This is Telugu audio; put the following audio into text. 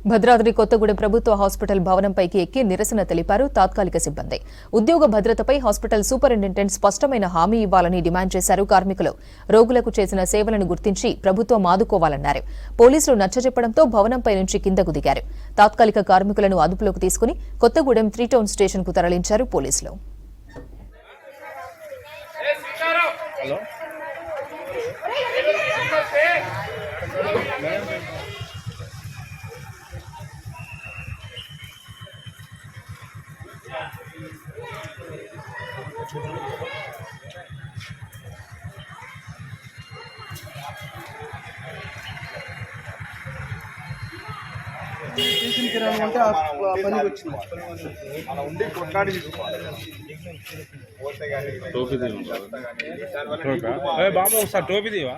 భద్రాద్రి కొత్తగూడెం ప్రభుత్వ హాస్పిటల్ భవనంపైకి ఎక్కి నిరసన తెలిపారు తాత్కాలిక సిబ్బంది. ఉద్యోగ భద్రతపై హాస్పిటల్ సూపరింటెండెంట్ స్పష్టమైన హామీ ఇవ్వాలని డిమాండ్ చేశారు కార్మికులు. రోగులకు చేసిన సేవలను గుర్తించి ప్రభుత్వం ఆదుకోవాలన్నారు. పోలీసులు నచ్చజెప్పడంతో భవనంపై నుంచి కిందకు దిగారు. తాత్కాలిక కార్మికులను అదుపులోకి తీసుకుని కొత్తగూడెం 3 టౌన్ స్టేషన్కు తరలించారు పోలీసులు. టోపీ బాబు ఒకసారి టోపీ దివా